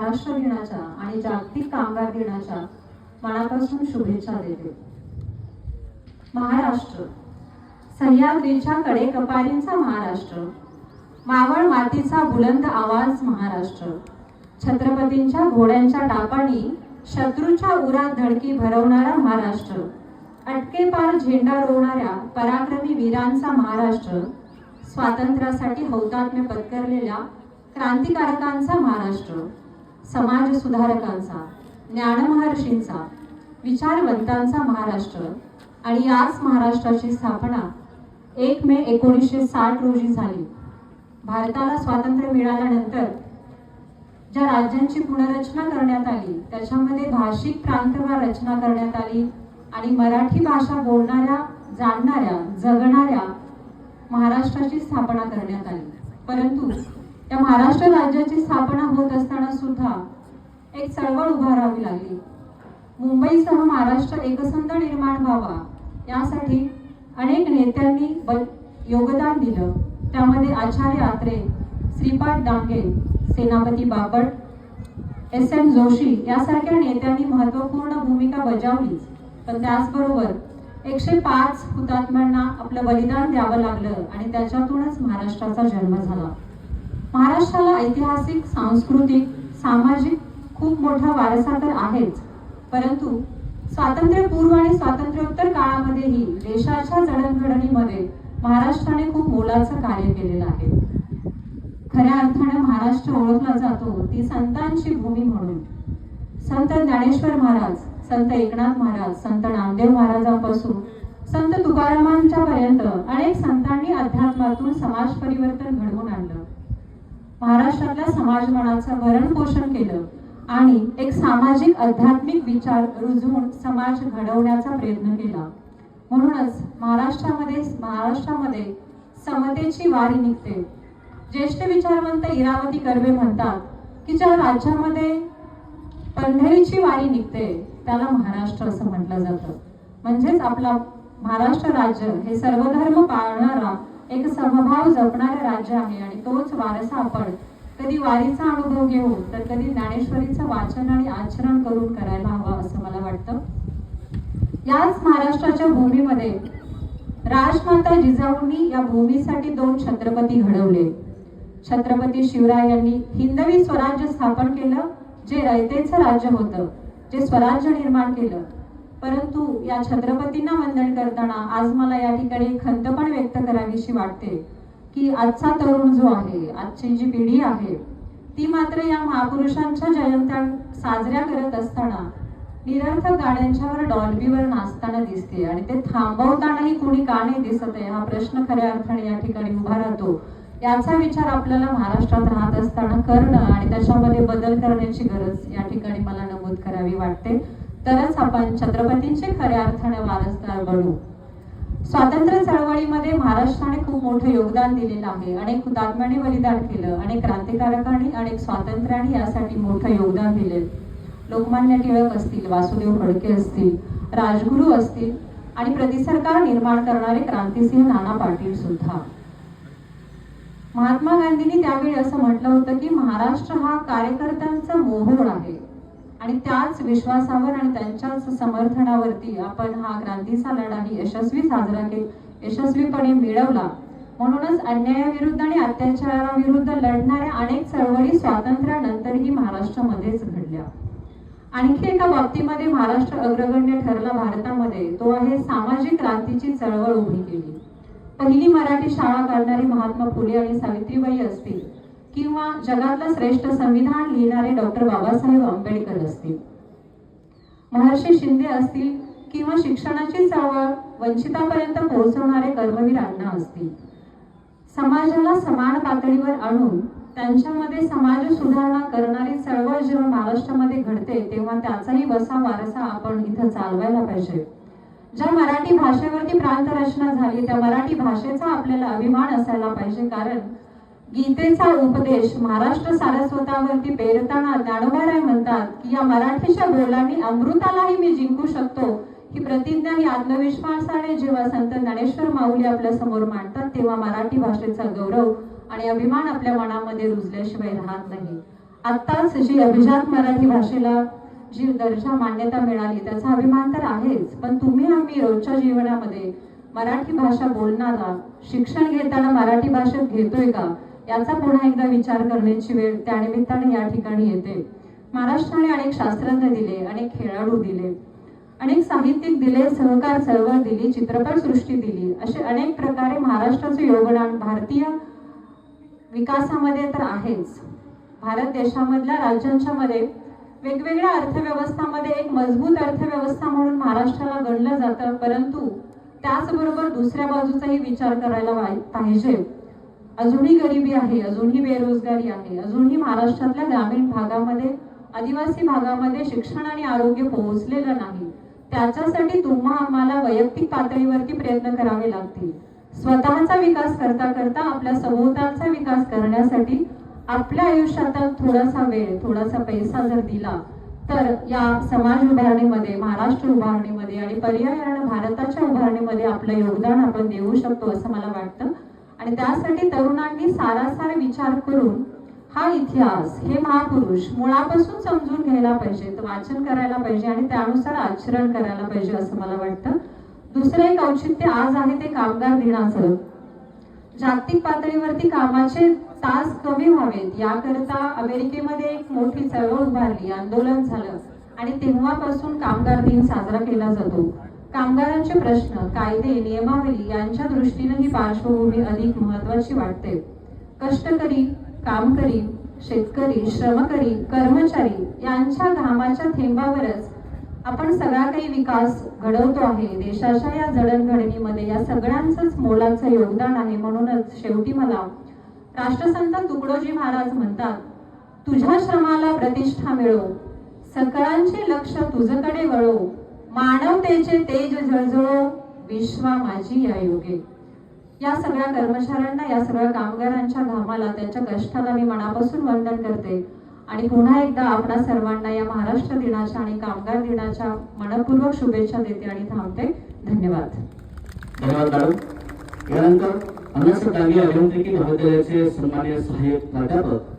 महाराष्ट्र दिनाच्या आणि जागतिक कामगार दिनाच्या मनापासून शुभेच्छा देते. महाराष्ट्र, सह्याद्रीच्या कडेकपारींचा महाराष्ट्र, मावळ मातीचा बुलंद आवाज महाराष्ट्र, छत्रपतींच्या घोड्यांच्या टापांनी शत्रूच्या उरात धडकी भरवणारा महाराष्ट्र, अटकेपार झेंडा रोवणाऱ्या पराक्रमी वीरांचा महाराष्ट्र, स्वातंत्र्यासाठी हौतात्म्य पत्करलेल्या क्रांतिकारकांचा महाराष्ट्र, समाज सुधारकांचा, ज्ञानमहर्षींचा, विचारवंतांचा महाराष्ट्र. आणि याच महाराष्ट्राची स्थापना 1 मे 1960 रोजी झाली. भारताला स्वातंत्र्य मिळाल्यानंतर ज्या राज्यांची पुनर्रचना करण्यात आली त्याच्यामध्ये भाषिक प्रांतवार रचना करण्यात आली आणि मराठी भाषा बोलणाऱ्या, जाणणाऱ्या, जगणाऱ्या महाराष्ट्राची स्थापना करण्यात आली. परंतु या महाराष्ट्र राज्याची स्थापना होत असताना सुद्धा एक चळवळ उभारावी लागली. मुंबईसह महाराष्ट्र एकसंध निर्माण व्हावा यासाठी अनेक नेत्यांनी योगदान दिलं. त्यामध्ये आचार्य आत्रे, श्रीपाद डांगे, सेनापती बापट, S.N. जोशी यासारख्या नेत्यांनी महत्त्वपूर्ण भूमिका बजावली. पण त्याचबरोबर 105 हुतात्म्यांना आपलं बलिदान द्यावं लागलं आणि त्याच्यातूनच महाराष्ट्राचा जन्म झाला. महाराष्ट्राला ऐतिहासिक, सांस्कृतिक, सामाजिक खूप मोठा वारसा तर आहेच, परंतु स्वातंत्र्यपूर्व आणि स्वातंत्र्योत्तर काळामध्येही देशाच्या जडणघडणीमध्ये महाराष्ट्राने खूप मोलाचं कार्य केलेलं आहे. खऱ्या अर्थाने महाराष्ट्र ओळखला जातो ती संतांची भूमी म्हणून. संत ज्ञानेश्वर महाराज, संत एकनाथ महाराज, संत नामदेव महाराजांपासून संत तुकारामांच्या पर्यंत अनेक संतांनी अध्यात्मातून समाज परिवर्तन घडवून आणलं. महाराष्ट्रातल्या समाजमनाचं भरण पोषण केलं आणि एक सामाजिक आध्यात्मिक विचार रुजवून समाज घडवण्याचा प्रयत्न केला. म्हणूनच महाराष्ट्रामध्ये समतेची वारी निघते. ज्येष्ठ विचारवंत इरावती कर्वे म्हणतात की ज्या राज्यामध्ये पंढरीची वारी निघते त्याला महाराष्ट्र असं म्हटलं जातं. म्हणजेच आपला महाराष्ट्र राज्य हे सर्वधर्म पाळणारा, एक समभाव जपणारे राज्य आहे आणि तोच वारसा आपण कधी वारीचा अनुभव घेऊन तर कधी ज्ञानेश्वरीचं वाचन आणि आचरण करून करायला हवं असं मला वाटतं. याच महाराष्ट्राच्या भूमीमध्ये राजमाता जिजाऊंनी या भूमीसाठी 2 छत्रपती घडवले. छत्रपती शिवराय यांनी हिंदवी स्वराज्य स्थापन केलं, जे रयतेचं राज्य होतं, जे स्वराज्य निर्माण केलं. परंतु या छत्रपतींना वंदन करताना आज मला या ठिकाणी खंत पण व्यक्त करावीशी वाटते की आजचा तरुण जो आहे, आजची जी पिढी आहे ती मात्र या महापुरुषांच्या जयंत्या साजऱ्या करत असताना निरर्थक गाड्यांच्यावर, डॉल्बीवर नाचताना दिसते आणि ते थांबवतानाही कुणी का नाही दिसत आहे हा प्रश्न खऱ्या अर्थाने या ठिकाणी उभा राहतो. याचा विचार आपल्याला महाराष्ट्रात राहत असताना करणं आणि त्याच्यामध्ये बदल करण्याची गरज या ठिकाणी मला नमूद करावी वाटते. तरच आपण छत्रपतींचे खऱ्या अर्थाने वारसदार बनू. स्वातंत्र्य चळवळीमध्ये महाराष्ट्राने खूप मोठं योगदान दिलेलं आहे. अनेक हुतात्म्यांनी बलिदान केलं, अनेक क्रांतिकारकांनी, अनेक स्वातंत्र्यांनी यासाठी मोठं योगदान दिले. लोकमान्य टिळक असतील, वासुदेव फडके असतील, राजगुरू असतील आणि प्रतिसरकार निर्माण करणारे क्रांतिसिंह नाना पाटील सुद्धा. महात्मा गांधींनी त्यावेळी असं म्हटलं होतं की महाराष्ट्र हा कार्यकर्त्यांचा मोहोळ आहे आणि त्याच विश्वासावर आणि त्यांच्याच समर्थनावरती आपण हा क्रांतीचा लढाही यशस्वीपणे मिळवला. म्हणूनच अन्यायाविरुद्ध आणि अत्याचाराविरुद्ध लढणाऱ्या अनेक चळवळी स्वातंत्र्यानंतरही महाराष्ट्रामध्येच घडल्या. आणखी एका बाबतीमध्ये महाराष्ट्र अग्रगण्य ठरला भारतामध्ये, तो आहे सामाजिक क्रांतीची चळवळ उभी केली. पहिली मराठी शाळा काढणारी महात्मा फुले आणि सावित्रीबाई असतील किंवा जगातलं श्रेष्ठ संविधान लिहिणारे डॉक्टर बाबासाहेब आंबेडकर असतील, महर्षी शिंदे असतील किंवा शिक्षणाची चळवळ वंचितापर्यंत पोहोचवणारे कर्मवीर अण्णा असतील. समाजाला समान पातळीवर आणून त्यांच्यामध्ये समाज सुधारणा करणारी चळवळ जेव्हा महाराष्ट्रामध्ये घडते तेव्हा त्याचाही वसा वारसा आपण इथं चालवायला पाहिजे. ज्या मराठी भाषेवरती प्रांत रचना झाली त्या मराठी भाषेचा आपल्याला अभिमान असायला पाहिजे. कारण गीतेचा उपदेश महाराष्ट्र सारस्वतावरती पेरताना ज्ञानोबाराय म्हणतात की या मराठीच्या बोलांनी अमृतालाही मी जिंकू शकतो ही प्रतिज्ञा ही आत्मविश्वासाने जेव्हा संत ज्ञानेश्वर माऊली आपल्या समोर मांडतात तेव्हा मराठी भाषेचा गौरव आणि अभिमान आपल्या मनामध्ये रुजल्याशिवाय राहत नाही. आत्ताच जी अभिजात मराठी भाषेला जी दर्जा मान्यता मिळाली त्याचा अभिमान तर आहेच, पण तुम्ही आम्ही रोजच्या जीवनामध्ये मराठी भाषा बोलणारा शिक्षण घेताना मराठी भाषेत घेतोय का याचा पुन्हा एकदा विचार करण्याची वेळ त्यानिमित्ताने या ठिकाणी येते. महाराष्ट्राने अनेक शास्त्रज्ञ दिले, अनेक खेळाडू दिले, अनेक साहित्यिक दिले, सहकार चळवळ दिली, चित्रपट सृष्टी दिली, असे अनेक प्रकारे महाराष्ट्राचे योगदान भारतीय विकासामध्ये तर आहेच. भारत देशामधल्या राज्यांच्या मध्ये वेगवेगळ्या अर्थव्यवस्थामध्ये एक मजबूत अर्थव्यवस्था म्हणून महाराष्ट्राला गणलं जातं, परंतु त्याचबरोबर दुसऱ्या बाजूचाही विचार करायला पाहिजे. अजूनही गरिबी आहे, अजूनही बेरोजगारी आहे, अजूनही महाराष्ट्रातल्या ग्रामीण भागामध्ये आदिवासी भागामध्ये शिक्षण आणि आरोग्य पोहोचलेलं नाही. त्याच्यासाठी तुम्हा आम्हाला वैयक्तिक पातळीवरती प्रयत्न करावे लागतील. स्वतःचा विकास करता करता आपल्या सभोवतालचा विकास करण्यासाठी आपल्या आयुष्यात थोडासा वेळ, थोडासा पैसा जर दिला तर या समाज उभारणीमध्ये, महाराष्ट्र उभारणीमध्ये आणि पर्यायाने भारताच्या उभारणीमध्ये आपलं योगदान आपण देऊ शकतो असं मला वाटतं. आणि त्यासाठी तरुणांनी सारासार विचार करून हा इतिहास, हे महापुरुष मुळापासून समजून घ्यायला पाहिजे, वाचन करायला पाहिजे आणि त्यानुसार आचरण करायला पाहिजे असं मला वाटतं. दुसरं एक औचित्य आज आहे ते कामगार दिनाचं. जागतिक पातळीवरती कामाचे तास कमी व्हावेत याकरता अमेरिकेमध्ये एक मोठी चळवळ उभारली, आंदोलन झालं आणि तेव्हापासून कामगार दिन साजरा केला जातो. कामगारांचे प्रश्न, कायदे, नियमावली यांच्या दृष्टीने ही पार्श्वभूमी अधिक महत्वाची वाटते. कष्टकरी, कामकरी, शेतकरी, श्रमकरी, कर्मचारी यांच्या घामाच्या थेंबावरच आपण सगळा काही विकास घडवतो आहे. देशाच्या या जडणघडणीमध्ये या सगळ्यांचंच मोलाचं योगदान आहे. म्हणूनच शेवटी मला राष्ट्रसंत तुकडोजी महाराज म्हणतात, तुझ्या श्रमाला प्रतिष्ठा मिळो, सकळांचे लक्ष तुझकडे वळो, मानवतेचे तेज जळजळो, विश्वा माझी या योगे. या सगळ्या कर्मचाऱ्यांना, या सगळ्या कामगारांच्या घामाला, त्यांच्या कष्टाला मी मनापासून वंदन करते आणि पुन्हा एकदा आपणा सर्वांना या महाराष्ट्र दिनाच्या आणि कामगार दिनाच्या मनपूर्वक शुभेच्छा देते आणि थांबते. धन्यवाद. धन्यवाद मॅडम. यानंतर अनंत डांगे अभियांत्रिकी महाविद्यालयाचे सन्माननीय सहाय्यक प्राध्यापक